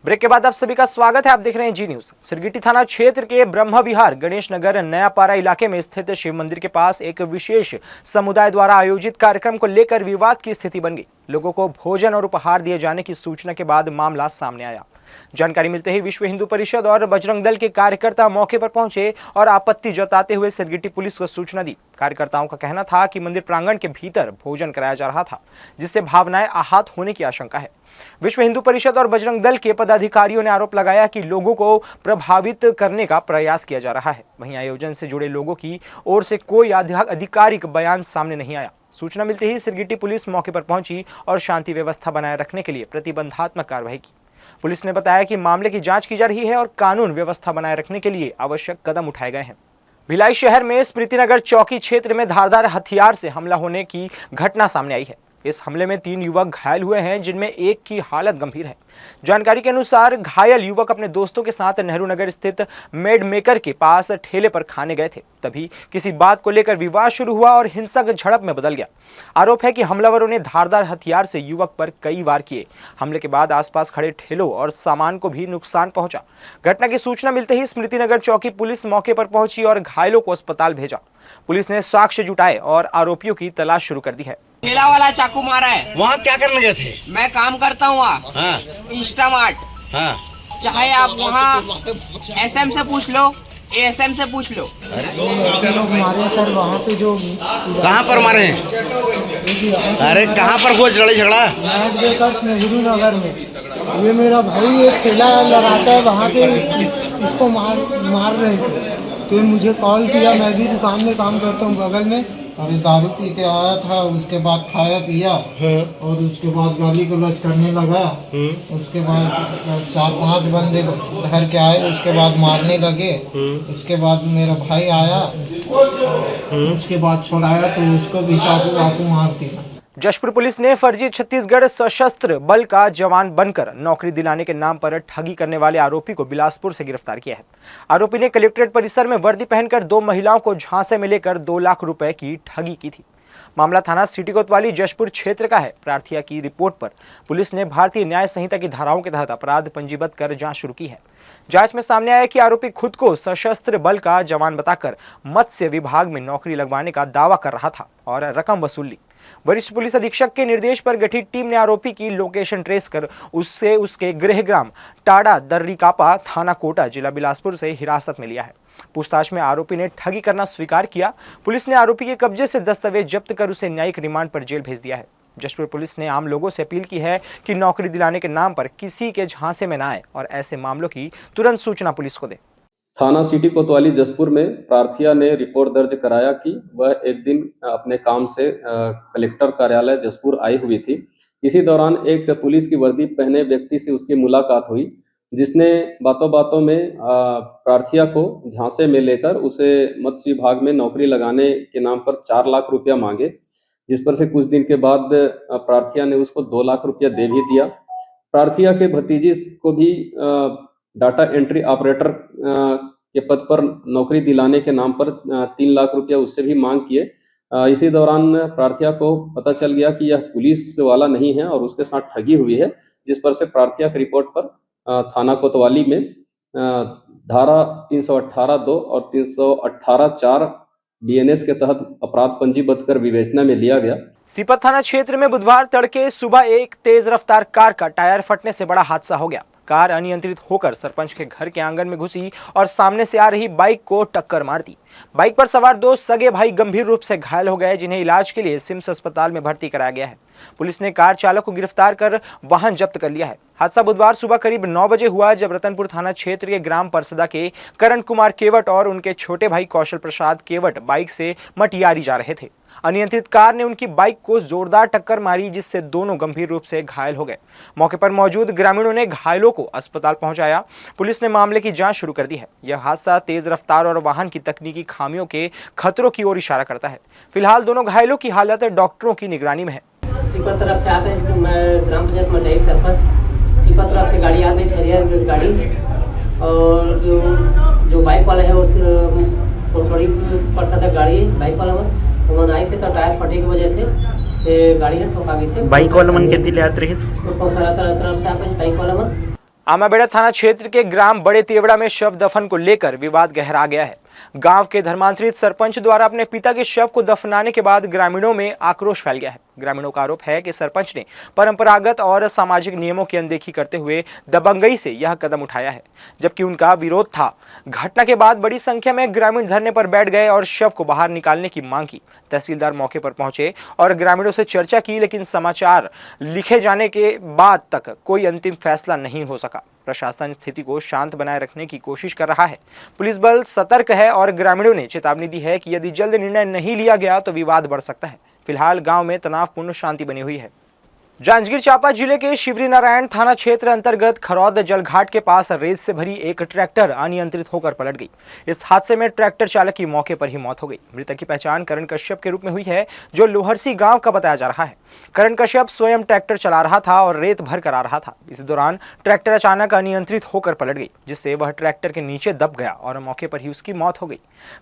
Break के बाद आप सभी का स्वागत है। आप देख रहे हैं जी न्यूज। सिरगिटी थाना क्षेत्र के ब्रह्म विहार गणेश नगर नयापारा इलाके में स्थित शिव मंदिर के पास एक विशेष समुदाय द्वारा आयोजित कार्यक्रम को लेकर विवाद की स्थिति बन गई। लोगों को भोजन और उपहार दिए जाने की सूचना के बाद मामला सामने आया। जानकारी मिलते ही विश्व हिंदू परिषद और बजरंग दल के कार्यकर्ता मौके पर पहुंचे और आपत्ति जताते हुए सिरगिटी पुलिस को सूचना दी। कार्यकर्ताओं का कहना था कि मंदिर प्रांगण के भीतर भोजन कराया जा रहा था, जिससे भावनाएं आहत होने की आशंका है। विश्व हिंदू परिषद और बजरंग दल के पदाधिकारियों ने आरोप लगाया कि लोगों को प्रभावित करने का प्रयास किया जा रहा है। वहीं आयोजन से जुड़े लोगों की ओर से कोई आधिकारिक बयान सामने नहीं आया। सूचना मिलते ही सिरगिटी पुलिस मौके पर पहुंची और शांति व्यवस्था बनाए रखने के लिए प्रतिबंधात्मक कार्रवाई की। पुलिस ने बताया कि मामले की जांच की जा रही है और कानून व्यवस्था बनाए रखने के लिए आवश्यक कदम उठाए गए हैं। भिलाई शहर में स्मृतिनगर चौकी क्षेत्र में धारदार हथियार से हमला होने की घटना सामने आई है। इस हमले में 3 युवक घायल हुए हैं, जिनमें एक की हालत गंभीर है। जानकारी के अनुसार घायल युवक अपने दोस्तों के साथ नेहरू नगर स्थित मेड मेकर के पास ठेले पर खाने गए थे। तभी किसी बात को लेकर विवाद शुरू हुआ और हिंसक झड़प में बदल गया। आरोप है कि हमलावरों ने धारदार हथियार से युवक पर कई वार किए। हमले के बाद आसपास खड़े ठेलों और सामान को भी नुकसान पहुंचा। घटना की सूचना मिलते ही स्मृतिनगर चौकी पुलिस मौके पर पहुंची और घायलों को अस्पताल भेजा। पुलिस ने साक्ष्य जुटाए और आरोपियों की तलाश शुरू कर दी है। ठेला वाला चाकू मारा है। वहाँ क्या करने गए थे? मैं काम करता हूँ वहाँ। हाँ। इंस्टामार्ट। हाँ। चाहे आप वहाँ एसएम से पूछ लो, एएसएम से पूछ लो। लोग मारे सर वहाँ पे जो कहाँ पर मारे हैं? अरे कहाँ पर हुआ लड़ाई झगड़ा? मेड मेकर्स नेहरू नगर में। ये मेरा भाई एक ठेला लगाता है, वहाँ पे इसको मार रहे थे। तो मुझे कॉल किया, मैं भी दुकान में काम करता हूँ बगल में। अरे दारू पी के आया था, उसके बाद खाया पिया और उसके बाद गाली गलौज करने लगा। उसके बाद 4-5 बंदे घर के आए, उसके बाद मारने लगे। उसके बाद मेरा भाई आया, उसके बाद छुड़ाया तो उसको भी चाकू वाकू मार दिया। जशपुर पुलिस ने फर्जी छत्तीसगढ़ सशस्त्र बल का जवान बनकर नौकरी दिलाने के नाम पर ठगी करने वाले आरोपी को बिलासपुर से गिरफ्तार किया है। आरोपी ने कलेक्ट्रेट परिसर में वर्दी पहनकर 2 महिलाओं को झांसे में लेकर 2 लाख रुपए की ठगी की थी। मामला थाना सिटी कोतवाली जशपुर क्षेत्र का है। प्रार्थिया की रिपोर्ट पर पुलिस ने भारतीय न्याय संहिता की धाराओं के तहत अपराध पंजीबद्ध कर जांच शुरू की है। जांच में सामने आया कि आरोपी खुद को सशस्त्र बल का जवान बताकर मत्स्य विभाग में नौकरी लगवाने का दावा कर रहा था और रकम वसूल ली। वरिष्ठ पुलिस अधीक्षक के निर्देश पर गठित टीम ने आरोपी की लोकेशन ट्रेस कर उससे उसके गृह ग्राम टाड़ा दर्रीकापा थाना कोटा जिला बिलासपुर से हिरासत में लिया है। पूछताछ में आरोपी ने ठगी करना स्वीकार किया। पुलिस ने आरोपी के कब्जे से दस्तावेज जब्त कर उसे न्यायिक रिमांड पर जेल भेज दिया है। जशपुर पुलिस ने आम लोगों से अपील की है कि नौकरी दिलाने के नाम पर किसी के झांसे में न आए और ऐसे मामलों की तुरंत सूचना पुलिस को दे। थाना सिटी कोतवाली जशपुर में प्रार्थिया ने रिपोर्ट दर्ज कराया कि वह एक दिन अपने काम से कलेक्टर कार्यालय जशपुर आई हुई थी। इसी दौरान एक पुलिस की वर्दी पहने व्यक्ति से उसकी मुलाकात हुई, जिसने बातों बातों में प्रार्थिया को झांसे में लेकर उसे मत्स्य विभाग में नौकरी लगाने के नाम पर 4 लाख रुपया मांगे, जिस पर से कुछ दिन के बाद प्रार्थिया ने उसको 2 लाख रुपया दे भी दिया। प्रार्थिया के भतीजी को भी डाटा एंट्री ऑपरेटर के पद पर नौकरी दिलाने के नाम पर 3 लाख रुपया उससे भी मांग किए। इसी दौरान प्रार्थिया को पता चल गया कि यह पुलिस वाला नहीं है और उसके साथ ठगी हुई है, जिस पर से प्रार्थिया की रिपोर्ट पर थाना कोतवाली में धारा 318(2) और 318(4) बीएनएस के तहत अपराध पंजीबद्ध कर विवेचना में लिया गया। सीपत थाना क्षेत्र में बुधवार तड़के सुबह एक तेज रफ्तार कार का टायर फटने से बड़ा हादसा हो गया। कार अनियंत्रित होकर सरपंच के घर के आंगन में घुसी और सामने से आ रही बाइक को टक्कर मार दी। बाइक पर सवार 2 सगे भाई गंभीर रूप से घायल हो गए, जिन्हें इलाज के लिए सिम्स अस्पताल में भर्ती कराया गया है। पुलिस ने कार चालक को गिरफ्तार कर वाहन जब्त कर लिया है। हादसा बुधवार सुबह करीब 9 बजे हुआ, जब रतनपुर थाना क्षेत्र के ग्राम परसदा के करण कुमार केवट और उनके छोटे भाई कौशल प्रसाद केवट बाइक से मटियारी जा रहे थे। अनियंत्रित कार ने उनकी बाइक को जोरदार टक्कर मारी, जिससे दोनों गंभीर रूप से घायल हो गए। मौके पर मौजूद ग्रामीणों ने घायलों को अस्पताल पहुंचाया। पुलिस ने मामले की जांच शुरू कर दी है। यह हादसा तेज रफ्तार और वाहन की तकनीकी खामियों के खतरों की ओर इशारा करता है। फिलहाल दोनों घायलों की हालत डॉक्टरों की निगरानी में है। सीपत तरफ से आते हैं, मैं ग्राम पंचायत मंडई सरपंच। सीपत तरफ से गाड़ी आती है, छरिया गाड़ी, और जो बाइक वाला है उस थोड़ी परसदा गाड़ी बाइक वाला मन आई से तो टायर फटे की वजह से गाड़ी ने ठोका गई से। बाइक वाला मन कितनी ले आते रहे? तो सारा तरफ से आते बाइक वाला मन आमाबेड़ा थाना क्षेत्र के ग्राम बड़े तेवड़ा में शव दफन को लेकर विवाद गहरा गया है। गांव के धर्मांतरित सरपंच द्वारा अपने पिता के शव को दफनाने के बाद ग्रामीणों में आक्रोश फैल गया है। ग्रामीणों का आरोप है कि सरपंच ने परंपरागत और सामाजिक नियमों की अनदेखी करते हुए दबंगई से यह कदम उठाया है, जबकि उनका विरोध था। घटना के बाद बड़ी संख्या में ग्रामीण धरने पर बैठ गए और शव को बाहर निकालने की मांग की। तहसीलदार मौके पर पहुंचे और ग्रामीणों से चर्चा की, लेकिन समाचार लिखे जाने के बाद तक कोई अंतिम फैसला नहीं हो सका। प्रशासन स्थिति को शांत बनाए रखने की कोशिश कर रहा है। पुलिस बल सतर्क है और ग्रामीणों ने चेतावनी दी है कि यदि जल्द निर्णय नहीं लिया गया तो विवाद बढ़ सकता है। फिलहाल गांव में तनावपूर्ण शांति बनी हुई है। जांजगीर चांपा जिले के शिवरी नारायण थाना क्षेत्र अंतर्गत खरौद जलघाट के पास रेत से भरी एक ट्रैक्टर अनियंत्रित होकर पलट गई। इस हादसे में ट्रैक्टर चालक की मौके पर ही मौत हो गई। मृतक की पहचान करण कश्यप के रूप में हुई है, जो लोहरसी गांव का बताया जा रहा है। करण कश्यप स्वयं ट्रैक्टर चला रहा था और रेत भर कर आ रहा था। इस दौरान ट्रैक्टर अचानक अनियंत्रित होकर पलट गई, जिससे वह ट्रैक्टर के नीचे दब गया और मौके पर ही उसकी मौत हो गई।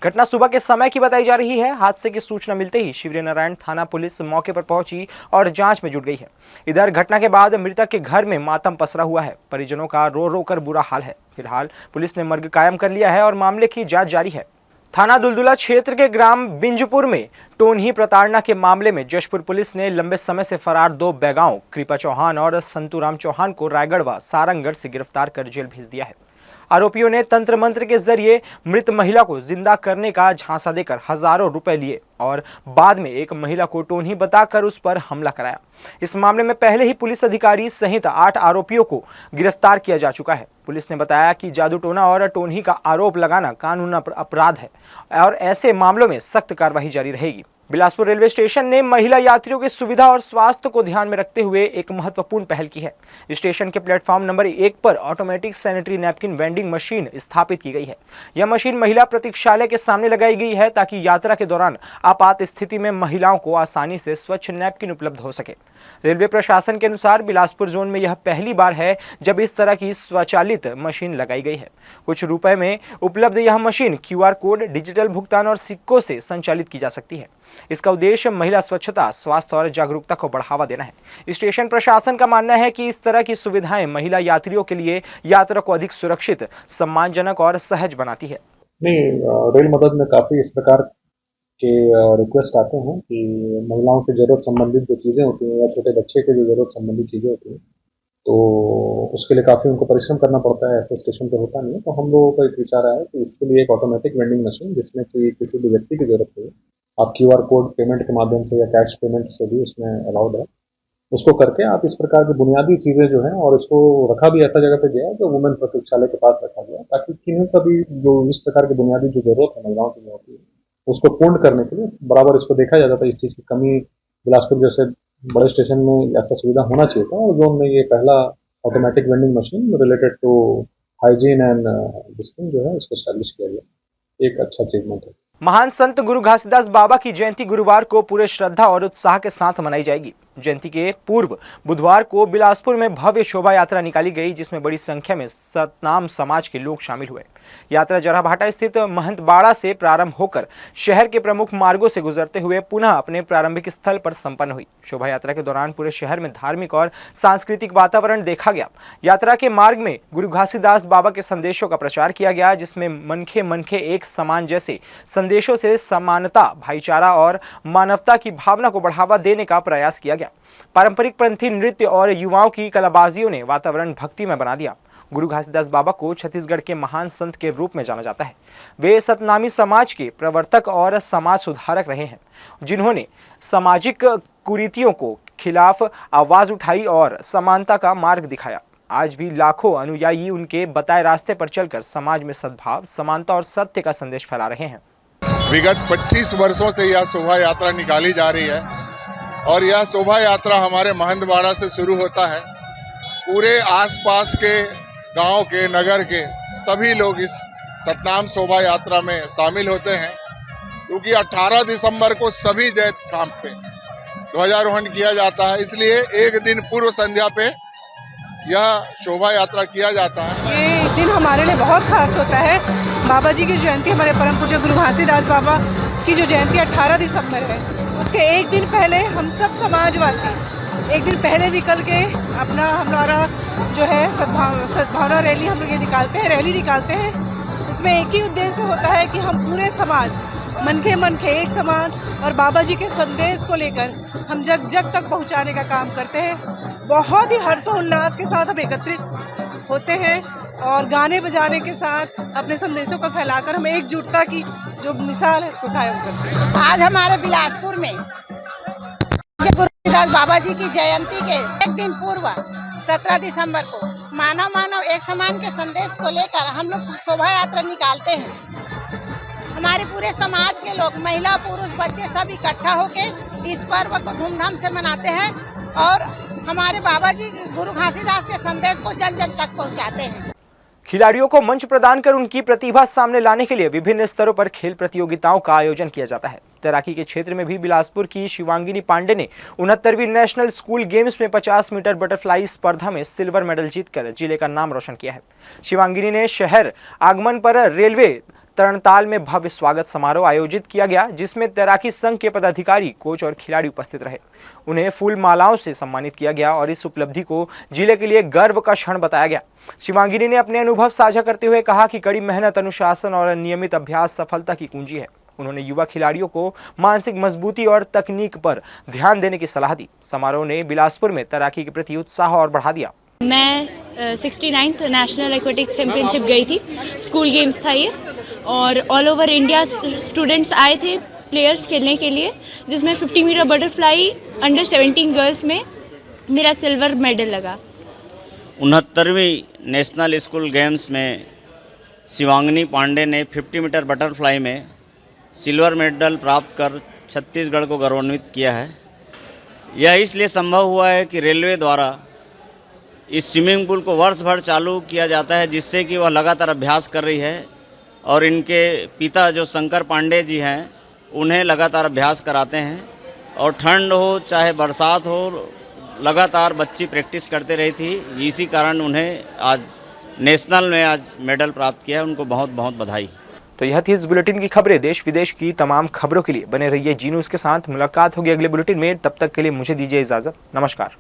घटना सुबह के समय की बताई जा रही है। हादसे की सूचना मिलते ही शिवरी नारायण थाना पुलिस मौके पर पहुंची और जांच में जुट गई है। इधर घटना के बाद मृतक के घर में मातम पसरा हुआ है। परिजनों का रो रो कर बुरा हाल है। फिलहाल पुलिस ने मर्ग कायम कर लिया है और मामले की जांच जारी है। थाना दुलदुला क्षेत्र के ग्राम बिंजपुर में टोनही प्रताड़ना के मामले में जशपुर पुलिस ने लंबे समय से फरार 2 बेगांव कृपा चौहान और संतूराम चौहान को रायगढ़ व सारंगगढ़ से गिरफ्तार कर जेल भेज दिया है। आरोपियों ने तंत्र मंत्र के जरिए मृत महिला को जिंदा करने का झांसा देकर हजारों रुपए लिए और बाद में एक महिला को टोनही बताकर उस पर हमला कराया। इस मामले में पहले ही पुलिस अधिकारी सहित 8 आरोपियों को गिरफ्तार किया जा चुका है। पुलिस ने बताया कि जादू टोना और टोनही का आरोप लगाना कानूनी अपराध है और ऐसे मामलों में सख्त कार्रवाई जारी रहेगी। बिलासपुर रेलवे स्टेशन ने महिला यात्रियों की सुविधा और स्वास्थ्य को ध्यान में रखते हुए एक महत्वपूर्ण पहल की है। स्टेशन के प्लेटफॉर्म नंबर 1 पर automatic sanitary napkin vending machine स्थापित की गई है। यह मशीन महिला प्रतीक्षालय के सामने लगाई गई है ताकि यात्रा के दौरान आपात स्थिति में महिलाओं को आसानी से स्वच्छ नैपकिन उपलब्ध हो सके। रेलवे प्रशासन के अनुसार बिलासपुर जोन में यह पहली बार है जब इस तरह की स्वचालित मशीन लगाई गई है। कुछ रुपए में उपलब्ध यह मशीन QR कोड, डिजिटल भुगतान और सिक्कों से संचालित की जा सकती है। इसका उद्देश्य महिला स्वच्छता, स्वास्थ्य और जागरूकता को बढ़ावा देना है। स्टेशन प्रशासन का मानना है कि इस तरह की सुविधाएं महिला यात्रियों के लिए यात्रा को अधिक सुरक्षित, सम्मानजनक और सहज बनाती है। नहीं, रेल मदद में काफ़ी इस प्रकार के रिक्वेस्ट आते हैं कि महिलाओं की ज़रूरत संबंधित जो चीज़ें होती हैं या छोटे बच्चे के जो ज़रूरत संबंधित चीज़ें होती हैं, तो उसके लिए काफ़ी उनको परिश्रम करना पड़ता है। ऐसा स्टेशन पे होता नहीं है। तो हम लोगों का एक विचार आया कि इसके लिए एक ऑटोमेटिक वेंडिंग मशीन, जिसमें कि किसी भी व्यक्ति की ज़रूरत है, आप QR कोड पेमेंट के माध्यम से या कैश पेमेंट से भी उसमें अलाउड है, उसको करके आप इस प्रकार की बुनियादी चीज़ें जो हैं, और इसको रखा भी ऐसा जगह पे गया है जो वुमेन प्रतीक्षालय के पास रखा गया है, ताकि किन्हीं का भी जो इस प्रकार की बुनियादी जो जरूरत है महिलाओं की होती है उसको पूर्ण करने के लिए बराबर इसको देखा जाता था। इस चीज़ की कमी बिलासपुर जैसे बड़े स्टेशन में ऐसा सुविधा होना चाहिए था, और जोन में ये पहला automatic vending machine related to hygiene and distinct जो है इसको एस्टैब्लिश किया गया। एक अच्छा अचीवमेंट है। महान संत गुरु घासीदास बाबा की जयंती गुरुवार को पूरे श्रद्धा और उत्साह के साथ मनाई जाएगी। जयंती के पूर्व बुधवार को बिलासपुर में भव्य शोभा यात्रा निकाली गई, जिसमें बड़ी संख्या में सतनाम समाज के लोग शामिल हुए। यात्रा जराभाटा स्थित महंत बाड़ा से प्रारंभ होकर शहर के प्रमुख मार्गों से गुजरते हुए पुनः अपने प्रारंभिक स्थल पर संपन्न हुई। शोभा यात्रा के दौरान पूरे शहर में धार्मिक और सांस्कृतिक वातावरण देखा गया। यात्रा के मार्ग में गुरु घासीदास बाबा के संदेशों का प्रचार किया गया, जिसमें मनखे मनखे एक समान जैसे संदेशों से समानता, भाईचारा और मानवता की भावना को बढ़ावा देने का प्रयास किया गया। पारंपरिक पंथी नृत्य और युवाओं की कलाबाजियों ने वातावरण भक्तिमय बना दिया। गुरु घासीदास बाबा को छत्तीसगढ़ के महान संत के रूप में जाना जाता है। वे सतनामी समाज के प्रवर्तक और समाज सुधारक रहे हैं, जिन्होंने सामाजिक कुरीतियों को खिलाफ आवाज उठाई और समानता का मार्ग दिखाया। आज भी लाखों अनुयायी उनके बताए रास्ते पर चलकर समाज में सद्भाव, समानता और सत्य का संदेश फैला रहे हैं। विगत 25 वर्षों से यह शोभा यात्रा निकाली जा रही है और यह शोभा यात्रा हमारे महंतबाड़ा से शुरू होता है। पूरे आसपास के गांव के, नगर के सभी लोग इस सतनाम शोभा यात्रा में शामिल होते हैं, क्योंकि 18 दिसंबर को सभी जैत कैंप पे ध्वजारोहण किया जाता है। इसलिए एक दिन पूर्व संध्या पे यह शोभा यात्रा किया जाता है। ये दिन हमारे लिए बहुत खास होता है। बाबा जी की जयंती, हमारे परम पूज्य गुरु घासीदास बाबा की जो जयंती 18 दिसंबर है, उसके एक दिन पहले हम सब समाजवासी एक दिन पहले निकल के अपना हमारा जो है सद्भावना रैली हम लोग ये निकालते हैं, रैली निकालते हैं। इसमें एक ही उद्देश्य होता है कि हम पूरे समाज मन के एक समान और बाबा जी के संदेश को लेकर हम जग जग तक पहुंचाने का काम करते हैं। बहुत ही हर्षोल्लास के साथ हम एकत्रित होते हैं और गाने बजाने के साथ अपने संदेशों को फैलाकर हम एकजुटता की जो मिसाल है इसको कायम करते हैं। आज हमारे बिलासपुर में गुरु रविदास बाबा जी की जयंती के एक दिन पूर्व 17 दिसंबर को मानव एक समान के संदेश को लेकर हम लोग शोभा यात्रा निकालते हैं। हमारे पूरे समाज के लोग, महिला पुरुष बच्चे सब इकट्ठा होकर इस पर्व को धूमधाम से मनाते हैं और हमारे बाबा जी गुरु घासीदास के संदेश को जन जन तक पहुंचाते हैं। खिलाड़ियों को मंच प्रदान कर उनकी प्रतिभा सामने लाने के लिए विभिन्न स्तरों पर खेल प्रतियोगिताओं का आयोजन किया जाता है। तैराकी के क्षेत्र में भी बिलासपुर की शिवांगिनी पांडे ने 69वीं नेशनल स्कूल गेम्स में 50 मीटर बटरफ्लाई स्पर्धा में सिल्वर मेडल जीतकर जिले का नाम रोशन किया है। शिवांगिनी ने शहर आगमन पर रेलवे तरणताल में भव्य स्वागत समारोह आयोजित किया गया, जिसमें तैराकी संघ के पदाधिकारी, कोच और खिलाड़ी उपस्थित रहे। उन्हें फूल मालाओं से सम्मानित किया गया और इस उपलब्धि को जिले के लिए गर्व का क्षण बताया गया। शिवांगिनी ने अपने अनुभव साझा करते हुए कहा कि कड़ी मेहनत, अनुशासन और नियमित अभ्यास सफलता की कुंजी है। उन्होंने युवा खिलाड़ियों को मानसिक मजबूती और तकनीक पर ध्यान देने की सलाह दी। समारोह ने बिलासपुर में तैराकी के प्रति उत्साह और बढ़ा दिया। मैं 69th नेशनल एक्वेटिक चैंपियनशिप गई थी, स्कूल गेम्स था ये, और ऑल ओवर इंडिया स्टूडेंट्स आए थे प्लेयर्स खेलने के लिए, जिसमें 50 मीटर बटरफ्लाई अंडर 17 गर्ल्स में मेरा सिल्वर मेडल लगा। 69वीं नेशनल स्कूल गेम्स में शिवांगिनी पांडे ने 50 मीटर बटरफ्लाई में सिल्वर मेडल प्राप्त कर छत्तीसगढ़ को गौरवान्वित किया है। यह इसलिए संभव हुआ है कि रेलवे द्वारा इस स्विमिंग पूल को वर्ष भर चालू किया जाता है, जिससे कि वह लगातार अभ्यास कर रही है और इनके पिता जो शंकर पांडे जी हैं उन्हें लगातार अभ्यास कराते हैं। और ठंड हो चाहे बरसात हो, लगातार बच्ची प्रैक्टिस करते रही थी। इसी कारण उन्हें आज नेशनल में आज मेडल प्राप्त किया है। उनको बहुत बहुत बधाई। तो यह थी इस बुलेटिन की खबरें। देश विदेश की तमाम खबरों के लिए बने रहिए जी न्यूज़ के साथ। मुलाकात होगी अगले बुलेटिन में, तब तक के लिए मुझे दीजिए इजाज़त। नमस्कार।